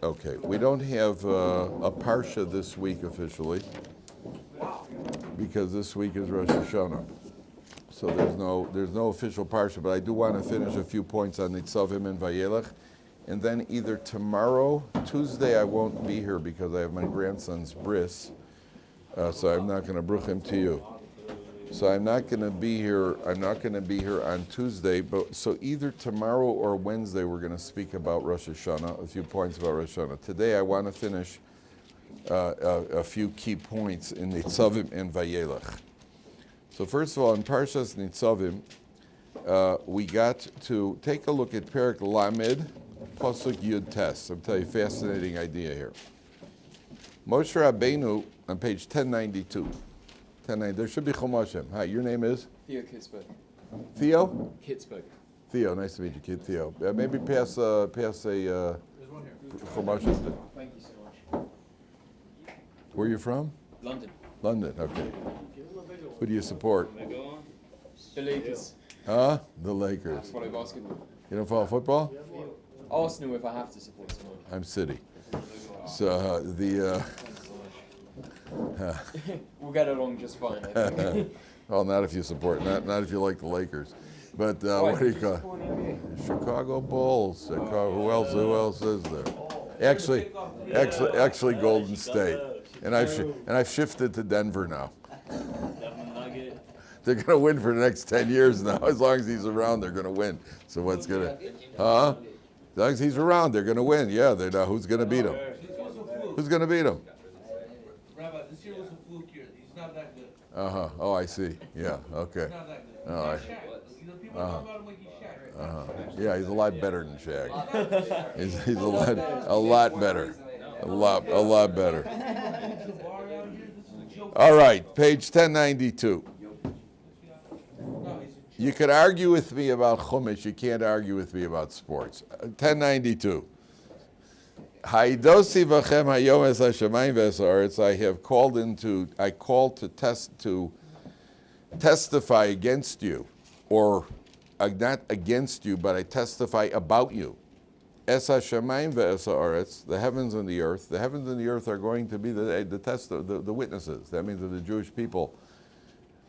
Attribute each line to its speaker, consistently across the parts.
Speaker 1: Okay, we don't have a Parsha this week officially because this week is Rosh Hashanah. So there's no official Parsha, but I do want to finish a few points on Nitzavim and Vayelech. And then either tomorrow, Tuesday, I won't be here because I have my grandson's bris, so I'm not going to bruch him to you. So I'm not going to be here. I'm not going to be here on Tuesday. But so either tomorrow or Wednesday, we're going to speak about Rosh Hashanah, a few points about Rosh Hashanah. Today, I want to finish a few key points in Nitzavim and Vayelech. So first of all, in Parshas Nitzavim, we got to take a look at Perek Lamed, Pasuk Yud Tes. I'll tell you a fascinating idea here. Moshe Rabbeinu on page 1092. There should be Chomashim. Hi, your name is?
Speaker 2: Theo Kitzberg.
Speaker 1: Theo?
Speaker 2: Kitzberg.
Speaker 1: Theo, nice to meet you, kid. Theo. Maybe pass a Chomashim.
Speaker 2: Thank you so much.
Speaker 1: Where are you from?
Speaker 2: London.
Speaker 1: London, okay. Who do you support?
Speaker 2: The Lakers.
Speaker 1: Huh? The Lakers.
Speaker 2: Follow basketball.
Speaker 1: You don't follow football?
Speaker 2: Arsenal if I have to support someone.
Speaker 1: I'm City. So
Speaker 2: We'll get along just fine, I think.
Speaker 1: well, not if you support, not if you like the Lakers. But what do you call it? Chicago Bulls. Who else is there? Actually, Golden State. And I've shifted to Denver now. They're going to win for the next 10 years now. As long as he's around, they're going to win. So what's going to, As long as he's around, they're going to win. Yeah, they know who's going to beat him. Who's going to beat him?
Speaker 3: Rabbi, this year was a fluke year. He's not that good.
Speaker 1: Oh, I see. Yeah, okay.
Speaker 3: He's not that good.
Speaker 1: All right.
Speaker 3: You know, people talk about him like he's Shaq.
Speaker 1: Yeah, he's a lot better than Shaq. He's a lot better. A lot better. All right, page 1092. You could argue with me about Chumash, you can't argue with me about sports. 1092. Haidosi v'chem hayom es hashamayim v'esaretz. I called to testify against you, or not against you, but I testify about you. Es hashamayim v'esaretz, the heavens and the earth. The heavens and the earth are going to be the witnesses. That means that the Jewish people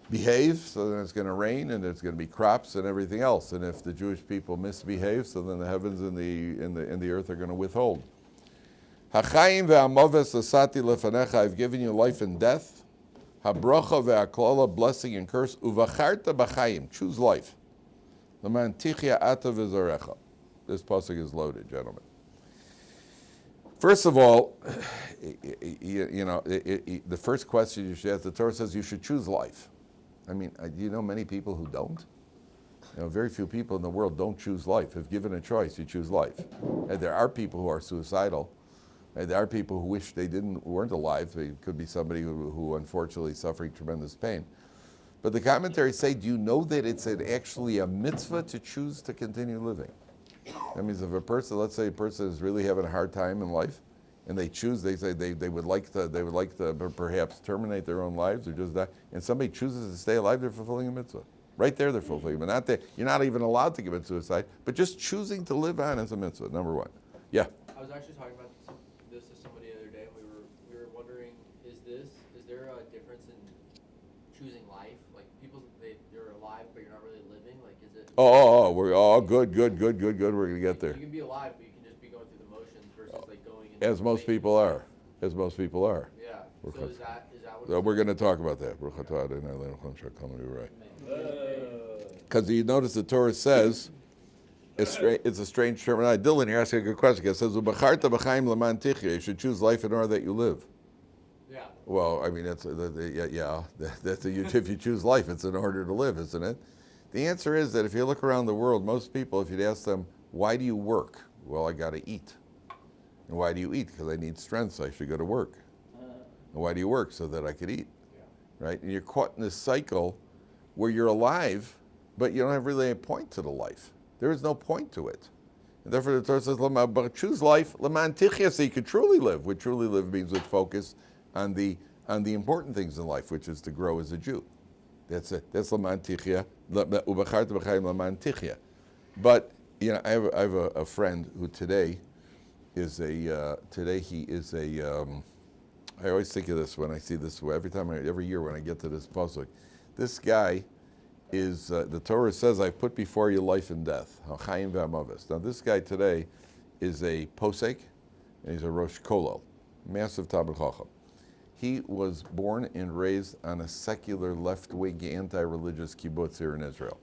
Speaker 1: behave, so then it's going to rain, and there's going to be crops and everything else. And if the Jewish people misbehave, so then the heavens and the earth are going to withhold. Hachayim ve'amoves l'sati lefanecha, I've given you life and death. Habrocha ve'aklala, blessing and curse. Uvacharta b'chayim, choose life. L'man tichya ata v'zarecha. This pasuk is loaded, gentlemen. First of all, the first question you should ask, the Torah says you should choose life. I mean, do you know many people who don't? Very few people in the world don't choose life. If given a choice, you choose life. And there are people who are suicidal. And there are people who wish they weren't alive. It could be somebody who unfortunately is suffering tremendous pain. But the commentaries say, do you know that it's actually a mitzvah to choose to continue living? That means if a person, let's say a person is really having a hard time in life, and they choose, they say they would like to perhaps terminate their own lives or just die, and somebody chooses to stay alive, they're fulfilling a mitzvah. Right there, they're fulfilling. But not that you're not even allowed to commit suicide, but just choosing to live on is a mitzvah. Number one. Yeah.
Speaker 4: I was actually talking about this to somebody the other day, and we were wondering, is there a difference in choosing life? Like people, they're alive, but you're not really living. Like, is it?
Speaker 1: We're all good. We're gonna get there.
Speaker 4: You can be alive, but you can just be going through the motions versus like going.
Speaker 1: As most people are.
Speaker 4: Yeah. So is that what?
Speaker 1: So we're going to talk about that. Because you notice the Torah says, it's a strange term. Dylan, you're asking a good question. It says, you should choose life in order that you live.
Speaker 4: Yeah.
Speaker 1: Well, I mean, if you choose life, it's in order to live, isn't it? The answer is that if you look around the world, most people, if you'd ask them, why do you work? Well, I got to eat. And why do you eat? Because I need strength, so I should go to work. And why do you work? So that I could eat. Yeah. Right? And you're caught in this cycle where you're alive, but you don't have really a point to the life. There is no point to it. And therefore the Torah says, but choose life, leman tichya, so you could truly live. What truly live means with focus on the important things in life, which is to grow as a Jew. That's it. That's leman tichya. But I have a friend who today is a I always think of this when I see this, every year when I get to this pasuk. This guy is, the Torah says, I put before you life and death. Chaim v'amavis. Now this guy today is a posek, and he's a Rosh Kollel, massive Talmid Chacham. He was born and raised on a secular left-wing anti-religious kibbutz here in Israel.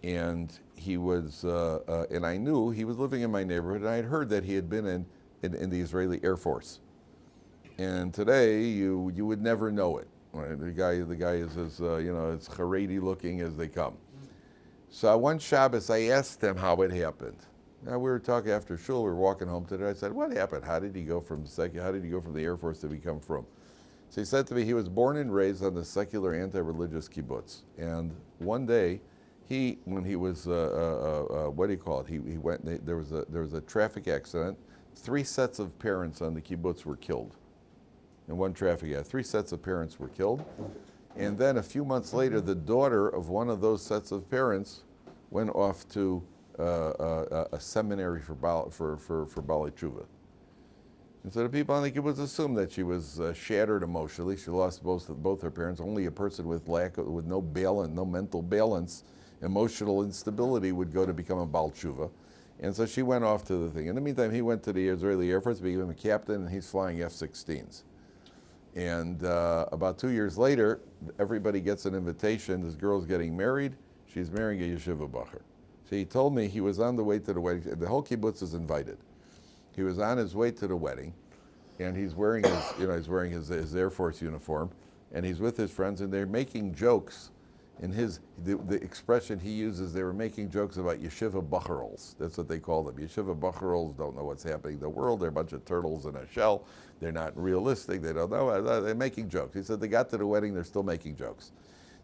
Speaker 1: And he was, and I knew he was living in my neighborhood, and I had heard that he had been in the Israeli Air Force. And today, you would never know it. Right? The guy is as as Haredi looking as they come. So one Shabbos, I asked him how it happened. Now we were talking after shul. We were walking home today. I said, "What happened? How did he go from the Air Force to become frum?" So he said to me, he was born and raised on the secular anti-religious kibbutz. And one day, when he was what do you call it? He went. There was a traffic accident. 3 sets of parents on the kibbutz were killed. In one traffic accident, 3 sets of parents were killed, and then a few months later, the daughter of one of those sets of parents went off to a seminary for Baalei Tshuva. And so the people on the kibbutz assumed that she was shattered emotionally. She lost both her parents. Only a person with no balance, no mental balance, emotional instability would go to become a Baal Tshuva. And so she went off to the thing. In the meantime, he went to the Israeli Air Force, became a captain, and he's flying F-16s. And about 2 years later, everybody gets an invitation. This girl's getting married. She's marrying a yeshiva bacher. So he told me he was on the way to the wedding. The whole kibbutz is invited. He was on his way to the wedding, and he's wearing his Air Force uniform, and he's with his friends, and they're making jokes. In the expression he uses, they were making jokes about yeshiva bacherols. That's what they call them. Yeshiva bacherols don't know what's happening in the world. They're a bunch of turtles in a shell. They're not realistic. They don't know. They're making jokes. He said they got to the wedding, they're still making jokes.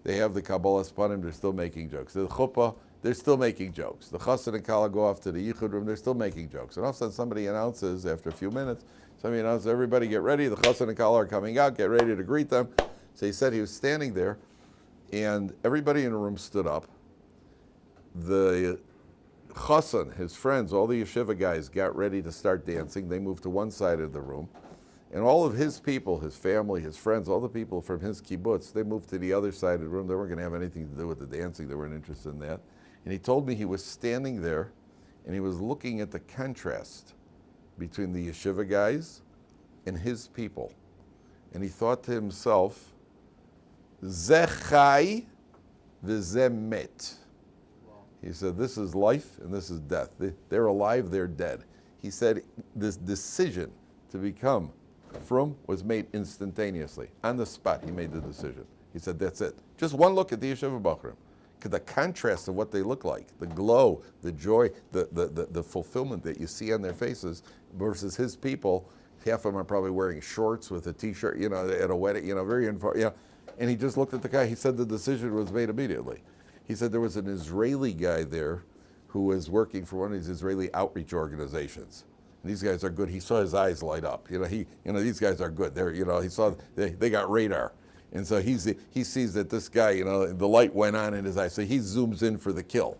Speaker 1: They have the Kabbalah Spanim, they're still making jokes. The chuppah, they're still making jokes. The chassan and kala go off to the yichud room, they're still making jokes. And all of a sudden somebody announces, after a few minutes, everybody get ready, the chassan and kala are coming out, get ready to greet them. So he said he was standing there, and everybody in the room stood up. The chassan, his friends, all the yeshiva guys got ready to start dancing. They moved to one side of the room. And all of his people, his family, his friends, all the people from his kibbutz, they moved to the other side of the room. They weren't going to have anything to do with the dancing. They weren't interested in that. And he told me he was standing there, and he was looking at the contrast between the yeshiva guys and his people. And he thought to himself, Ze chai v'ze met. He said, this is life and this is death. They're alive, they're dead. He said, this decision to become frum was made instantaneously. On the spot, he made the decision. He said, that's it. Just one look at the yeshiva bachurim. The contrast of what they look like, the glow, the joy, the fulfillment that you see on their faces versus his people. Half of them are probably wearing shorts with a t-shirt, at a wedding, very informal, And he just looked at the guy. He said the decision was made immediately. He said there was an Israeli guy there who was working for one of these Israeli outreach organizations. And these guys are good. He saw his eyes light up. These guys are good. He saw they got radar. And so he sees that this guy, the light went on in his eyes. So he zooms in for the kill.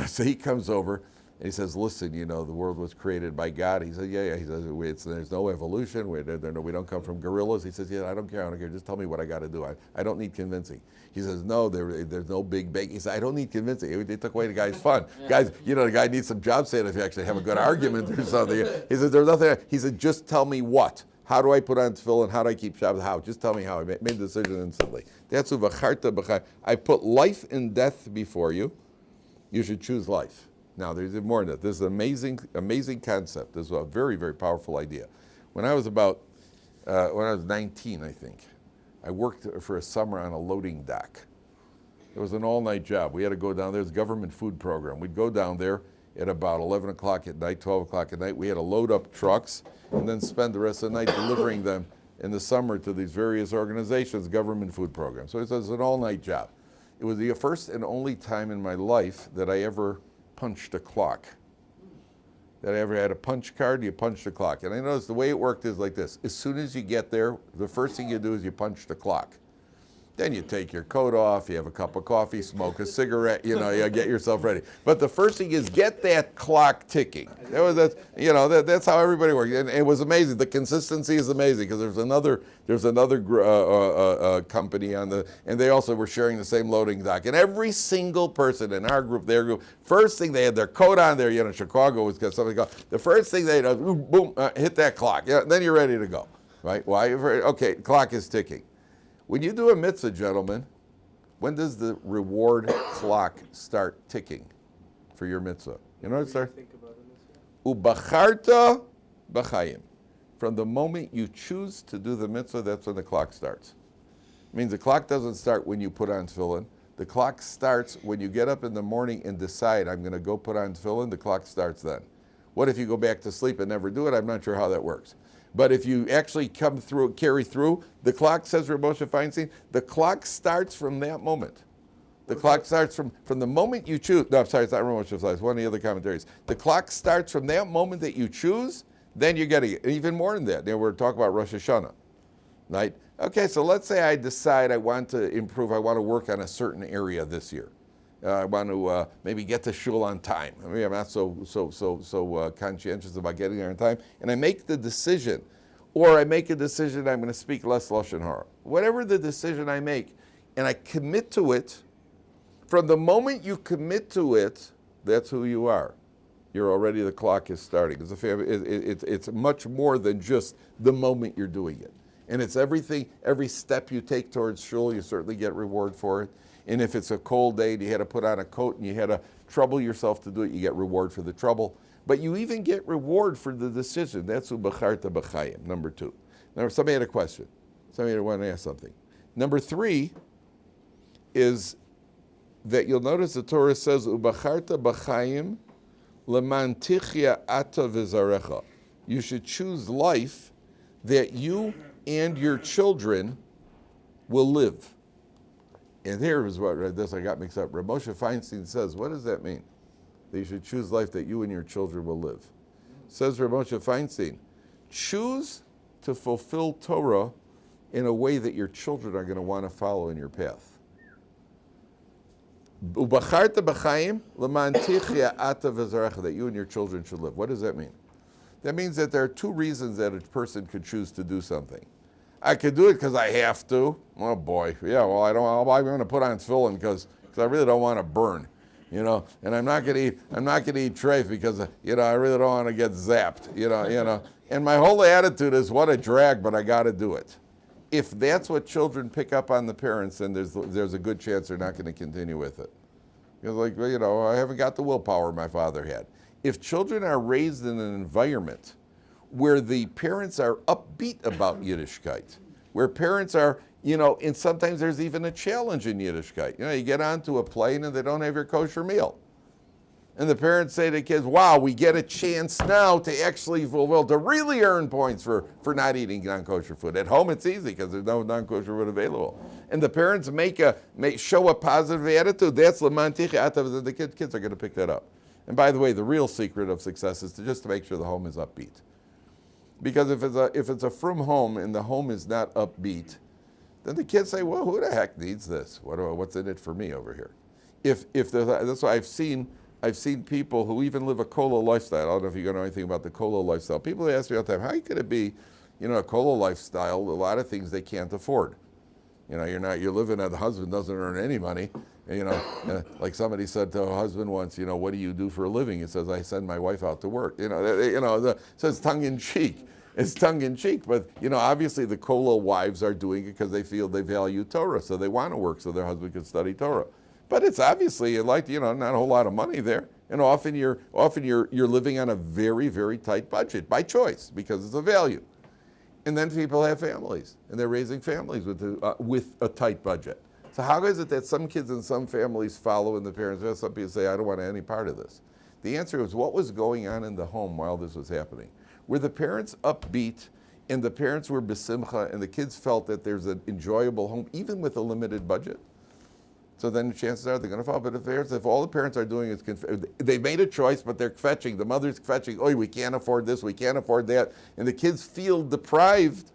Speaker 1: So he comes over and he says, listen, the world was created by God. He said, yeah. He says, there's no evolution. We don't come from gorillas. He says, I don't care. Just tell me what I got to do. I don't need convincing. He says, no, there's no big bang. He said, I don't need convincing. They took away the guy's fun. Guys, the guy needs some job satisfaction, have a good argument or something. He said, there's nothing. He said, just tell me what. How do I put on tefillin? How do I keep Shabbat? How? Just tell me how. I made the decision instantly. That's uvacharta b'chai. I put life and death before you. You should choose life. Now, there's more than that. This is an amazing concept. This is a very, very powerful idea. When I was 19, I think, I worked for a summer on a loading dock. It was an all-night job. We had to go down there. It was a government food program. We'd go down there at about 11 o'clock at night, 12 o'clock at night. We had to load up trucks and then spend the rest of the night delivering them in the summer to these various organizations, government food programs. So it was an all-night job. It was the first and only time in my life that I ever punched a clock. That I ever had a punch card, you punch the clock. And I noticed the way it worked is like this. As soon as you get there, the first thing you do is you punch the clock. Then you take your coat off, you have a cup of coffee, smoke a cigarette, you get yourself ready. But the first thing is get that clock ticking. That's how everybody works. And it was amazing. The consistency is amazing because there's another company and they also were sharing the same loading dock. And every single person in our group, their group, first thing they had their coat on there, Chicago was got something called, the first thing they did, boom, hit that clock. Yeah, then you're ready to go, right? Why? Okay, clock is ticking. When you do a mitzvah, gentlemen, when does the reward clock start ticking for your mitzvah? You know what it starts? Ubacharta b'chayim. From the moment you choose to do the mitzvah, that's when the clock starts. It means the clock doesn't start when you put on tefillin. The clock starts when you get up in the morning and decide, I'm going to go put on tefillin, the clock starts then. What if you go back to sleep and never do it? I'm not sure how that works. But if you actually carry through, the clock, says Rabbi Moshe Feinstein, the clock starts from that moment. The clock starts from the moment you choose. No, I'm sorry, it's not Rabbi Moshe Feinstein, it's one of the other commentaries. The clock starts from that moment that you choose, then you're getting it. Even more than that. Now we're talking about Rosh Hashanah, right? Okay, so let's say I decide I want to improve, I want to work on a certain area this year. I want to maybe get to shul on time. I mean, I'm not so conscientious about getting there on time. And I make the decision, or I make a decision I'm going to speak less Lashon Hara. Whatever the decision I make, and I commit to it, from the moment you commit to it, that's who you are. You're already, the clock is starting. It's much more than just the moment you're doing it. And it's everything, every step you take towards shul, you certainly get reward for it. And if it's a cold day and you had to put on a coat and you had to trouble yourself to do it, you get reward for the trouble. But you even get reward for the decision. That's ubacharta b'chayim, number 2. Now, somebody had a question. Somebody wanted to ask something. Number 3 is that you'll notice the Torah says, ubacharta b'chayim leman tichya ata v'zarecha. You should choose life that you and your children will live. And here is what I got mixed up. Rabbi Moshe Feinstein says, what does that mean? That you should choose life that you and your children will live. Says Rabbi Moshe Feinstein, choose to fulfill Torah in a way that your children are going to want to follow in your path. Ubacharta b'chayim leman tichya ata v'zarecha, that you and your children should live. What does that mean? That means that there are 2 reasons that a person could choose to do something. I could do it because I have to. Oh boy, yeah. Well, I'm going to put on tefillin because I really don't want to burn, And I'm not going to eat treif because I really don't want to get zapped, And my whole attitude is, what a drag, but I got to do it. If that's what children pick up on the parents, then there's a good chance they're not going to continue with it. Because I haven't got the willpower my father had. If children are raised in an environment where the parents are upbeat about Yiddishkeit, where parents are, and sometimes there's even a challenge in Yiddishkeit. You get onto a plane and they don't have your kosher meal. And the parents say to kids, wow, we get a chance now to actually fulfill, to really earn points for not eating non-kosher food. At home it's easy because there's no non-kosher food available. And the parents show a positive attitude. That's leman tichya ata, the kids are going to pick that up. And by the way, the real secret of success is to make sure the home is upbeat. Because if it's a frum home and the home is not upbeat, then the kids say, well, who the heck needs this? What's in it for me over here? That's why I've seen people who even live a kolo lifestyle. I don't know if you know anything about the kolo lifestyle. People ask me all the time, how could it be, a kolo lifestyle, a lot of things they can't afford. You're living and the husband doesn't earn any money. And, like somebody said to a husband once, what do you do for a living? He says, I send my wife out to work. So it's tongue in cheek. It's tongue in cheek, but obviously the kolo wives are doing it because they feel they value Torah, so they want to work so their husband can study Torah. But it's obviously not a whole lot of money there, and often you're living on a very, very tight budget by choice because it's a value. And then people have families, and they're raising families with a tight budget. So how is it that some kids and some families follow in the parents? Some people say, I don't want any part of this. The answer is, what was going on in the home while this was happening? Were the parents upbeat, and the parents were besimcha, and the kids felt that there's an enjoyable home, even with a limited budget? So then the chances are they're going to follow. But if all the parents are doing is, they made a choice, but they're fetching, the mother's fetching, oh, we can't afford this, we can't afford that, and the kids feel deprived,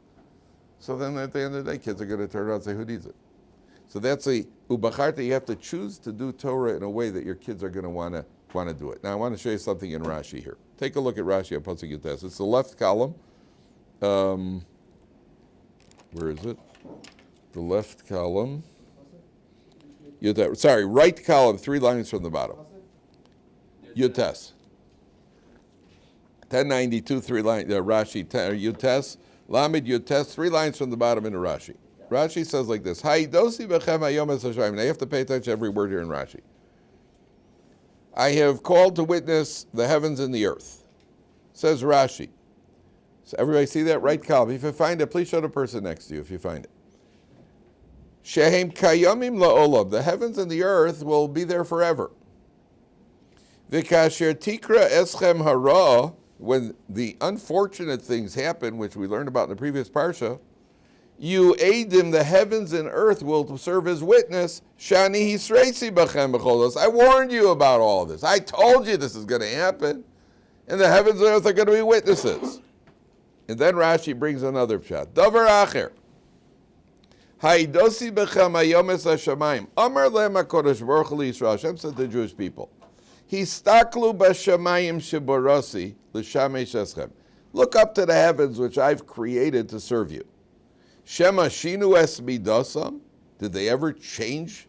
Speaker 1: so then at the end of the day, kids are going to turn around and say, who needs it? So that's a ubacharta. You have to choose to do Torah in a way that your kids are going to want to do it. Now I want to show you something in Rashi here. Take a look at Rashi on Pasuk Yutes. It's the left column. Where is it? The left column. Sorry, right column, 3 lines from the bottom. Yutes. 1092, 3 lines. Rashi, Yutes. Lamed Yutes, 3 lines from the bottom into Rashi. Rashi says like this. Haidosi bechem hayom es Hashem. Now you have to pay attention to every word here in Rashi. I have called to witness the heavens and the earth. Says Rashi. So everybody see that right column? If you find it, please show the person next to you if you find it. Shehem kayomim la'olam. The heavens and the earth will be there forever. V'kasher tikra eschem hara. When the unfortunate things happen, which we learned about in the previous Parsha, you aidim, the heavens and earth will serve as witness. Shani hisreisi b'chem b'cholos. I warned you about all this. I told you this is going to happen. And the heavens and earth are going to be witnesses. And then Rashi brings another pshat. Davar acher. Haidosi b'chem hayom es hashamayim. Amar lehem HaKadosh Baruch Hu Yisrael. Hashem said to the Jewish people, Histaklu b'shamayim sheborasi l'shamesh eschem. Look up to the heavens which I've created to serve you. Shema shinu es midasam. Did they ever change?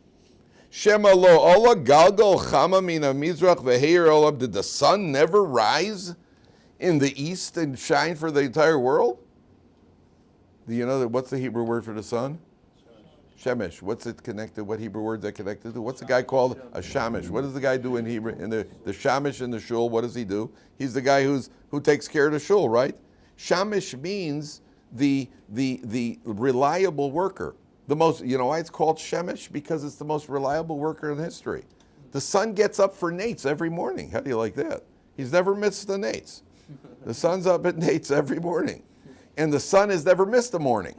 Speaker 1: Shema lo ola galgal chama mina mizrach veheir olam. Did the sun never rise in the east and shine for the entire world? Do you know that? What's the Hebrew word for the sun? Shemesh. What's it connected? What Hebrew word is that connected to? What's the guy called? A shamish. What does the guy do in Hebrew? In the shamish in the shul, what does he do? He's the guy who takes care of the shul, right? Shamish means the reliable worker. The most, you know why it's called Shemesh? Because it's the most reliable worker in history. The sun gets up for nates every morning. How do you like that? He's never missed the nates. The sun's up at nates every morning. And the sun has never missed a morning.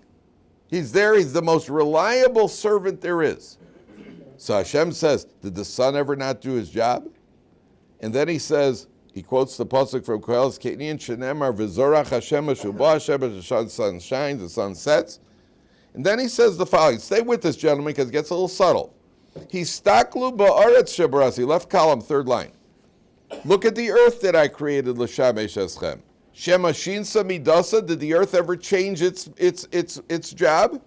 Speaker 1: He's there, he's the most reliable servant there is. So Hashem says, did the sun ever not do his job? And then he says, he quotes the pasuk from Kohel's Ketnian, Shenemar v'zorach Hashem Shubah Hashem, the sun shines, the sun sets. And then he says the following. Stay with this, gentlemen, because it gets a little subtle. Histaklu ba'aretz shebarasi, left column, 3rd line. Look at the earth that I created, l'shamesh eschem. Shema shinsa midasa, did the earth ever change its job?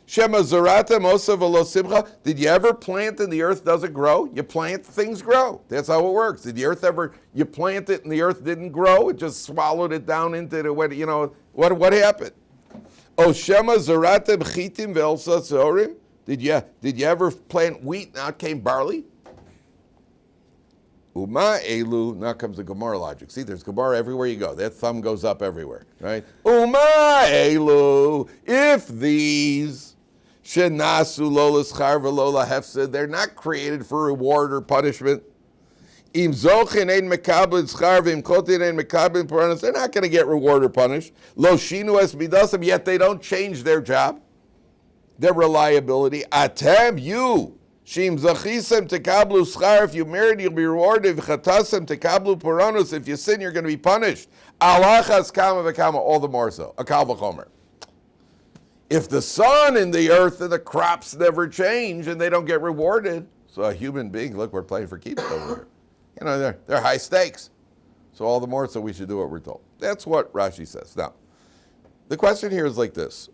Speaker 1: Shema zarata mosa v'lo simcha, did you ever plant and the earth doesn't grow? You plant, things grow. That's how it works. Did the earth ever, you plant it and the earth didn't grow? It just swallowed it down into the, what happened? Oh, Shema zarata b'chitim v'elsa zorim, did you ever plant wheat and out came barley? Uma elu, now comes the Gemara logic. See, there's Gemara everywhere you go. That thumb goes up everywhere, right? Uma elu, if these shenasu lolas char v'lola hefsed, they're not created for reward or punishment. Im zochin ein mekabel schar v'im kotin ein mekabel paranos, they're not going to get reward or punished. Lo shinu es midasam, yet they don't change their job, their reliability. Atem, you. Shim zachisem tekablu schar, if you married, you'll be rewarded. V'chatasem tekablu paranos, if you sin, you're going to be punished. Alachas kama v'kama, all the more so. A kal v'chomer. If the sun and the earth and the crops never change and they don't get rewarded, so a human being, look, we're playing for keeps over here. You know, they're high stakes. So all the more so we should do what we're told. That's what Rashi says. Now, the question here is like this.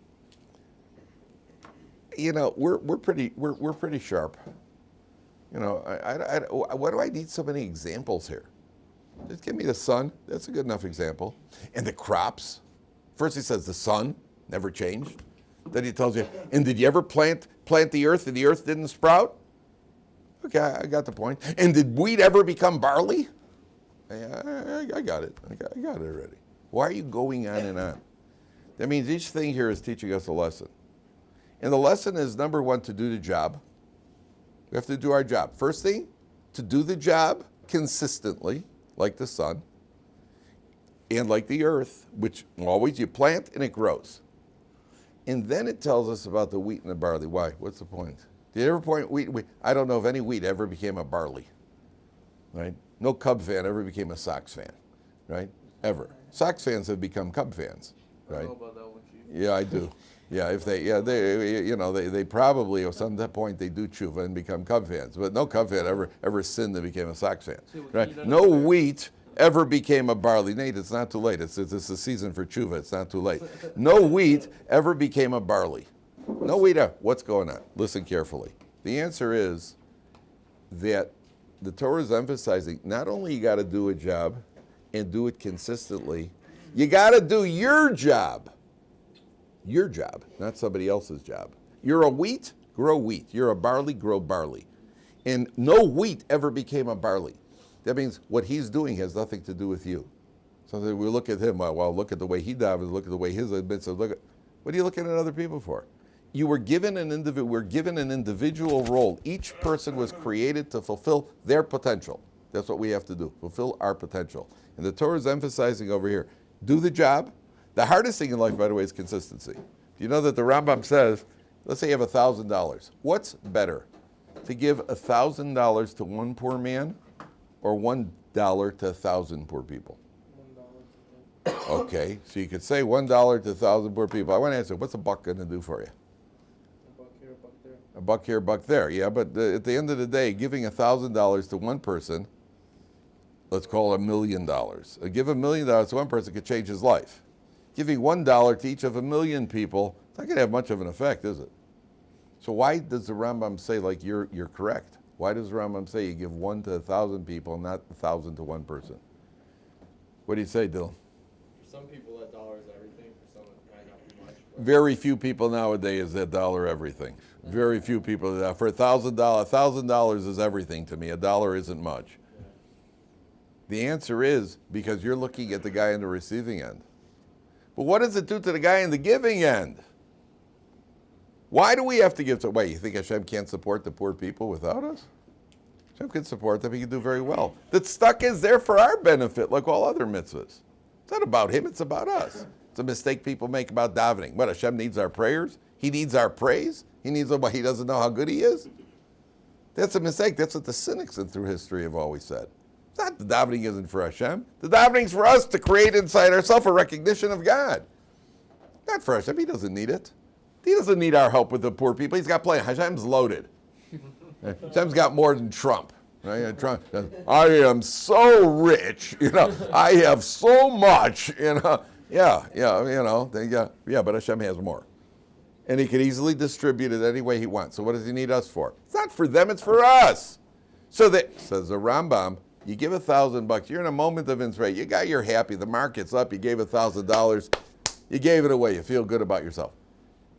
Speaker 1: You know, we're pretty sharp. You know, why do I need so many examples here? Just give me the sun. That's a good enough example. And the crops. First he says the sun never changed. Then he tells you, and did you ever plant the earth and the earth didn't sprout? Okay, I got the point. And did wheat ever become barley? I got it. I got it already. Why are you going on and on? That means each thing here is teaching us a lesson. And the lesson is, number one, to do the job. We have to do our job. First thing, to do the job consistently, like the sun, and like the earth, which always you plant and it grows. And then it tells us about the wheat and the barley. Why? What's the point? Did you ever point wheat? I don't know if any wheat ever became a barley, right? No Cub fan ever became a Sox fan, right? Ever. Sox fans have become Cub fans, right?
Speaker 3: I know about that one, Chief.
Speaker 1: Yeah, I do. Yeah, if they probably at some point they do tshuva and become Cub fans, but no Cub fan ever sinned and became a Sox fan. Right? No wheat ever became a barley. Nate, it's not too late. It's the season for tshuva. It's not too late. No wheat ever became a barley. No wheat. What's going on? Listen carefully. The answer is that the Torah is emphasizing not only you got to do a job and do it consistently, you got to do your job. Your job, not somebody else's job. You're a wheat, grow wheat. You're a barley, grow barley. And no wheat ever became a barley. That means what he's doing has nothing to do with you. So we look at him, well, look at the way he davens, look at the way his mitzvah, what are you looking at other people for? You were given we're given an individual role. Each person was created to fulfill their potential. That's what we have to do, fulfill our potential. And the Torah is emphasizing over here, do the job. The hardest thing in life, by the way, is consistency. Do you know that the Rambam says, let's say you have $1,000. What's better, to give $1,000 to one poor man or $1 to 1,000 poor people? Okay, so you could say $1 to 1,000 poor people. I want to answer, what's a buck going to do for you?
Speaker 2: A buck here, a buck there.
Speaker 1: A buck here, a buck there. Yeah, but at the end of the day, giving $1,000 to one person, let's call it $1 million. Give $1 million to one person could change his life. Giving $1 to each of 1 million people, it's not going to have much of an effect, is it? So why does the Rambam say, like, you're correct? Why does the Rambam say you give 1 to 1,000 people, not 1,000 to one person? What do you say, Dylan?
Speaker 4: For some people, that dollar is everything. For some, it might not be much.
Speaker 1: Very few people nowadays is that dollar everything. Very few people. For $1,000 is everything to me. $1 isn't much.
Speaker 4: Yeah.
Speaker 1: The answer is because you're looking at the guy on the receiving end. But what does it do to the guy in the giving end? Why do we have to give to? Wait, you think Hashem can't support the poor people without us? Hashem can support them. He can do very well. The tzedakah is there for our benefit, like all other mitzvahs. It's not about him. It's about us. It's a mistake people make about davening. What, Hashem needs our prayers? He needs our praise? He needs what? He doesn't know how good he is? That's a mistake. That's what the cynics through history have always said. It's not the davening isn't for Hashem. The davening's for us to create inside ourselves a recognition of God. Not for Hashem. He doesn't need it. He doesn't need our help with the poor people. He's got plenty. Hashem's loaded. Hashem's got more than Trump. Right? Trump, I am so rich. I have so much. But Hashem has more. And he could easily distribute it any way he wants. So what does he need us for? It's not for them, it's for us. So that, says the Rambam, you give $1,000, you're in a moment of inspiration. You're happy, the market's up, you gave $1,000, you gave it away, you feel good about yourself.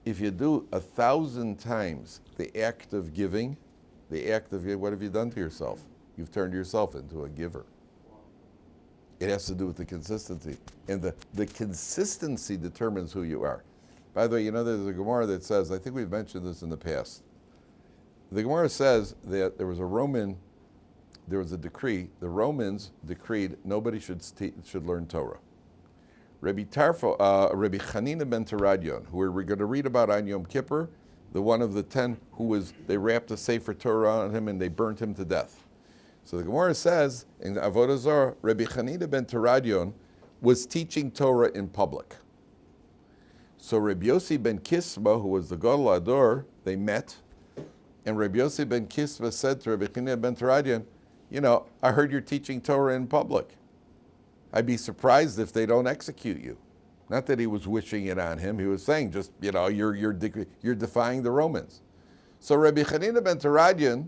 Speaker 1: If you do 1,000 times the act of giving, what have you done to yourself? You've turned yourself into a giver. It has to do with the consistency. And the consistency determines who you are. By the way, there's a Gemara that says, I think we've mentioned this in the past. The Gemara says that there was a decree, the Romans decreed nobody should learn Torah. Rabbi Chanina ben Teradion, who we're going to read about on Yom Kippur, the one of the 10 they wrapped a Sefer Torah on him and they burnt him to death. So the Gemara says, in Avodah Zarah, Rabbi Chanina ben Teradion was teaching Torah in public. So Rabbi Yossi ben Kisma, who was the Gadol Ador, they met, and Rabbi Yossi ben Kisma said to Rabbi Chanina ben Teradion, I heard you're teaching Torah in public. I'd be surprised if they don't execute you. Not that he was wishing it on him. He was saying, just, you're defying the Romans. So Rabbi Chanina ben Teradion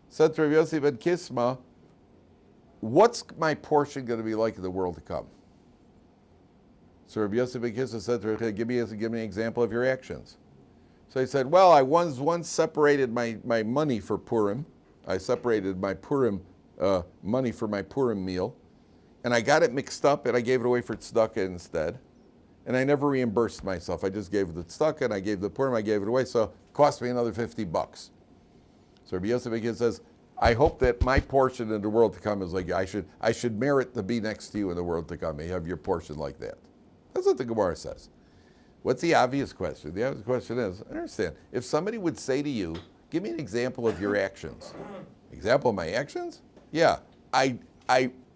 Speaker 1: said to Rabbi Yossi ben Kisma, what's my portion going to be like in the world to come? So Rabbi Yossi ben Kisma said to Rabbi, give me an example of your actions. So he said, well, I once separated my money for Purim. I separated my Purim money for my Purim meal. And I got it mixed up and I gave it away for tzedakah instead. And I never reimbursed myself. I just gave the tzedakah and I gave the Purim, I gave it away. So it cost me another $50. So Rabbi Yossi ben Kisma says, I hope that my portion in the world to come is like, I should merit to be next to you in the world to come. You have your portion like that. That's what the Gemara says. What's the obvious question? The obvious question is, I understand, if somebody would say to you, give me an example of your actions. Example of my actions? Yeah, I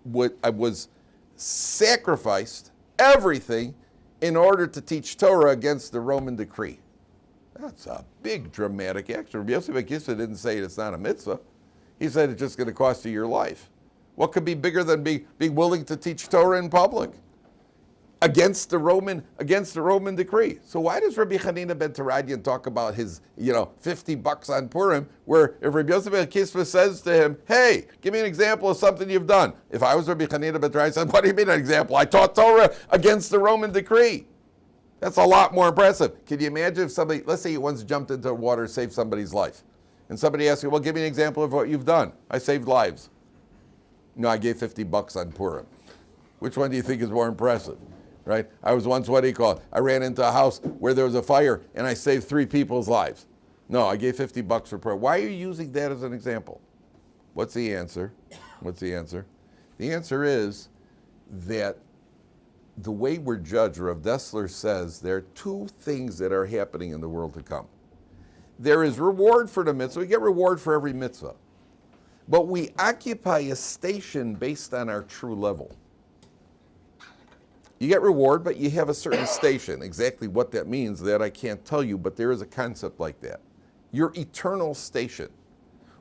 Speaker 1: was sacrificed everything in order to teach Torah against the Roman decree. That's a big dramatic action. Rabbi Yosef Akisa didn't say it's not a mitzvah. He said it's just going to cost you your life. What could be bigger than being willing to teach Torah in public against the Roman decree? So why does Rabbi Hanina ben Teradian talk about his $50 on Purim, where if Rabbi Yosef Akisa says to him, hey, give me an example of something you've done? If I was Rabbi Hanina ben Teradian, I said, what do you mean an example? I taught Torah against the Roman decree. That's a lot more impressive. Can you imagine if somebody, let's say you once jumped into water, saved somebody's life, and somebody asks you, well, give me an example of what you've done. I saved lives. No, I gave $50 on Purim. Which one do you think is more impressive, right? I was once, I ran into a house where there was a fire and I saved 3 people's lives. No, I gave $50 for Purim. Why are you using that as an example? What's the answer? The answer is that the way we're judged, Rav Dessler says, there are 2 things that are happening in the world to come. There is reward for the mitzvah. We get reward for every mitzvah. But we occupy a station based on our true level. You get reward, but you have a certain station. Exactly what that means, that I can't tell you, but there is a concept like that. Your eternal station.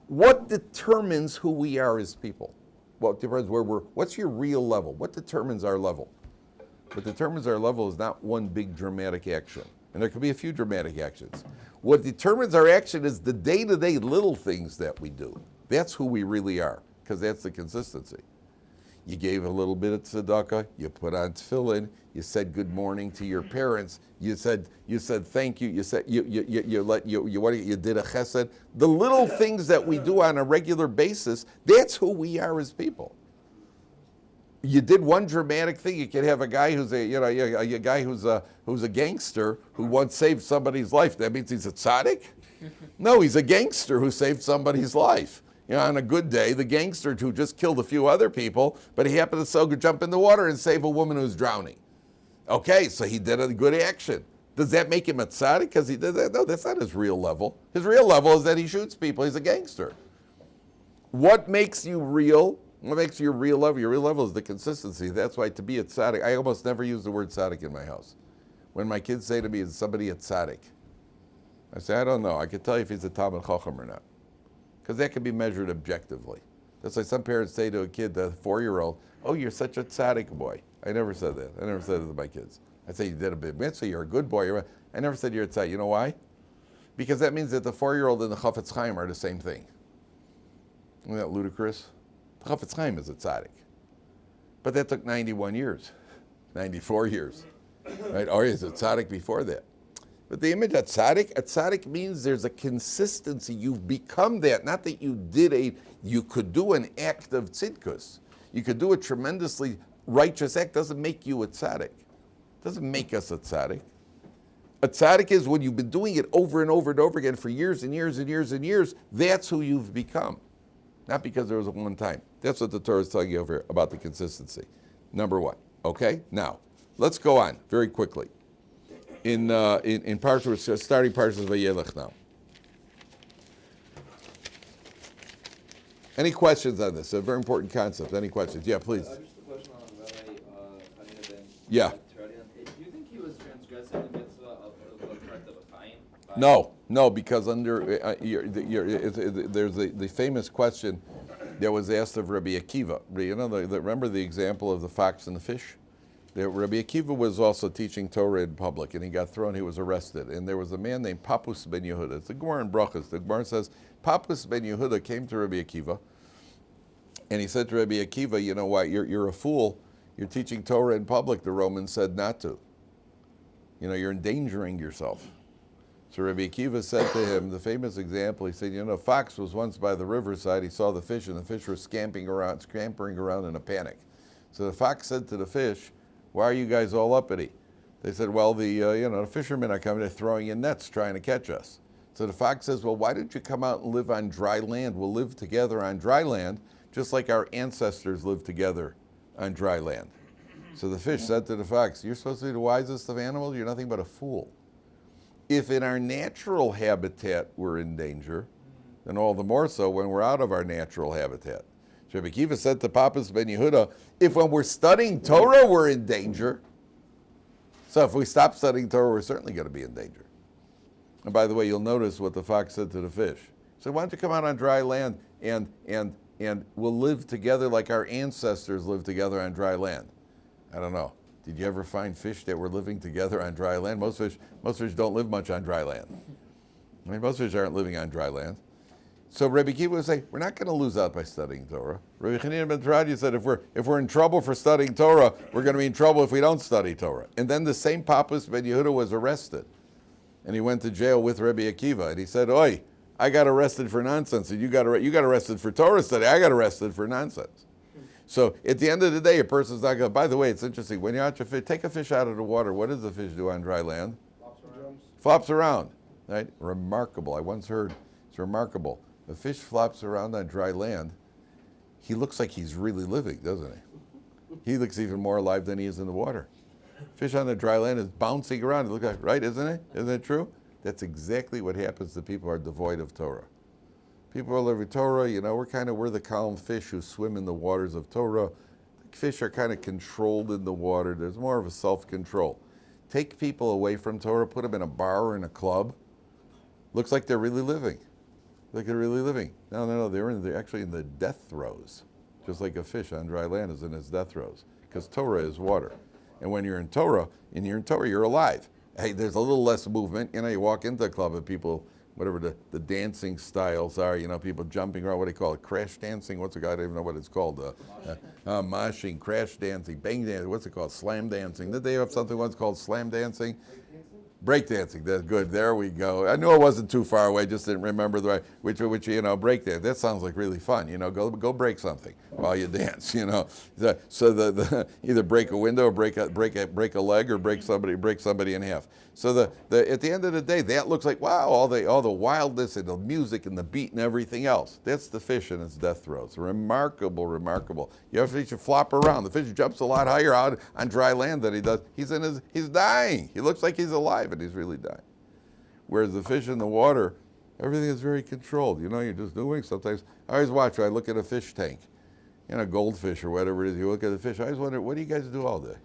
Speaker 1: What determines who we are as people? What determines what's your real level? What determines our level? What determines our level is not one big dramatic action. And there could be a few dramatic actions. What determines our action is the day-to-day little things that we do. That's who we really are, because that's the consistency. You gave a little bit of tzedakah, you put on tefillin, you said good morning to your parents, you said thank you, you said you did a chesed. The little things that we do on a regular basis, that's who we are as people. You did one dramatic thing. You could have a guy who's who's a gangster who once saved somebody's life. That means he's a tzaddik? No, he's a gangster who saved somebody's life. On a good day, the gangster who just killed a few other people, but he happened to jump in the water and save a woman who's drowning. Okay, so he did a good action. Does that make him a tzaddik because he did that? No, that's not his real level. His real level is that he shoots people. He's a gangster. What makes you real? What makes your real level? Your real level is the consistency. That's why to be a tzaddik, I almost never use the word tzaddik in my house. When my kids say to me, is somebody a tzaddik? I say, I don't know. I can tell you if he's a Talmid Chacham or not. Because that can be measured objectively. That's why some parents say to a kid, the 4-year-old, oh, you're such a tzaddik boy. I never said that. I never said it to my kids. I say, you did a big mitzvah, you're a good boy. I never said you're a tzaddik. You know why? Because that means that the 4-year-old and the Chafetz Chaim are the same thing. Isn't that ludicrous? The Chafetz Chaim is a tzaddik. But that took 91 years, 94 years. Right? Or is a tzaddik before that? But the image of a tzaddik means there's a consistency. You've become that. Not that you could do an act of tzidkus. You could do a tremendously righteous act. Doesn't make you a tzaddik. Doesn't make us a tzaddik. A tzaddik is when you've been doing it over and over and over again for years and years and years and years. That's who you've become. Not because there was a one time. That's what the Torah is telling you over here about the consistency. Number 1. Okay? Now, let's go on very quickly. In Parsha, we're starting Parsha Vayelech now. Any questions on this? A very important concept. Any questions? Yeah, please.
Speaker 2: Just a question on Rabbi Hanina ben
Speaker 1: Yeah.
Speaker 2: Teradian. Do you think he was transgressing the mitzvah of the correct of a kain?
Speaker 1: No, because there's the famous question that was asked of Rabbi Akiva. Remember the example of the fox and the fish? Rabbi Akiva was also teaching Torah in public, and he got thrown. He was arrested, and there was a man named Papus ben Yehuda. It's the Gemara in Brachos. The Gemara says Papus ben Yehuda came to Rabbi Akiva, and he said to Rabbi Akiva, "You know what? You're a fool. You're teaching Torah in public. The Romans said not to. You're endangering yourself." So Rabbi Akiva said to him, the famous example, he said, fox was once by the riverside. He saw the fish, and the fish were scampering around in a panic. So the fox said to the fish, "Why are you guys all uppity?" They said, "Well, the fishermen are coming, they're throwing in nets trying to catch us." So the fox says, "Well, why don't you come out and live on dry land? We'll live together on dry land, just like our ancestors lived together on dry land." So the fish said to the fox, "You're supposed to be the wisest of animals. You're nothing but a fool. If in our natural habitat we're in danger, then all the more so when we're out of our natural habitat." Rabbi Akiva said to Papus ben Yehuda, if when we're studying Torah we're in danger, so if we stop studying Torah, we're certainly going to be in danger. And by the way, you'll notice what the fox said to the fish. He said, why don't you come out on dry land and we'll live together like our ancestors lived together on dry land. I don't know. Did you ever find fish that were living together on dry land? Most fish don't live much on dry land. I mean, most fish aren't living on dry land. So Rabbi Akiva would say, we're not going to lose out by studying Torah. Rabbi Chanina ben Teradya said, if we're in trouble for studying Torah, we're going to be in trouble if we don't study Torah. And then the same Papas ben Yehuda was arrested. And he went to jail with Rabbi Akiva. And he said, oi, I got arrested for nonsense. And you got arrested for Torah study. I got arrested for nonsense. So at the end of the day, a person's not going to, by the way, it's interesting. When you catch a fish, take a fish out of the water. What does the fish do on dry land? Flops around. Right? Remarkable. I once heard, it's remarkable. The fish flops around on dry land. He looks like he's really living, doesn't he? He looks even more alive than he is in the water. Fish on the dry land is bouncing around. Look like, right, isn't it? Isn't it true? That's exactly what happens to people who are devoid of Torah. People who live in Torah, we're the calm fish who swim in the waters of Torah. Fish are kind of controlled in the water. There's more of a self-control. Take people away from Torah, put them in a bar or in a club. Looks like they're really living. Like they're really living. No, they're actually in the death throes. Just like a fish on dry land is in its death throes. Because Torah is water. And when you're in Torah, you're alive. Hey, there's a little less movement. You walk into a club and people, whatever the dancing styles are, people jumping around, what do they call it? Crash dancing? What's it called? I don't even know what it's called. Moshing, crash dancing, bang dancing, what's it called? Slam dancing. Did they have something once called slam dancing? Break dancing, that's good. There we go. I knew it wasn't too far away, just didn't remember the right, which break dance. That sounds like really fun. Go break something while you dance. So either break a window or break a leg or break somebody in half. So at the end of the day, that looks like wow, all the wildness and the music and the beat and everything else. That's the fish in its death throes. Remarkable, remarkable. You have to flop around. The fish jumps a lot higher out on dry land than he does. He's dying. He looks like he's alive, but he's really dying. Whereas the fish in the water, everything is very controlled. You're just doing sometimes. I always watch. I look at a fish tank, goldfish or whatever it is. You look at the fish. I always wonder, what do you guys do all day?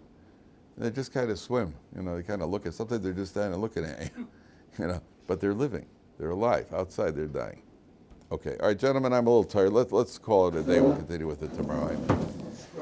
Speaker 1: And they just kind of swim. They kind of look at. Sometimes they're just standing looking at you. But they're living. They're alive. Outside, they're dying. Okay. All right, gentlemen. I'm a little tired. Let's call it a day. We'll continue with it tomorrow.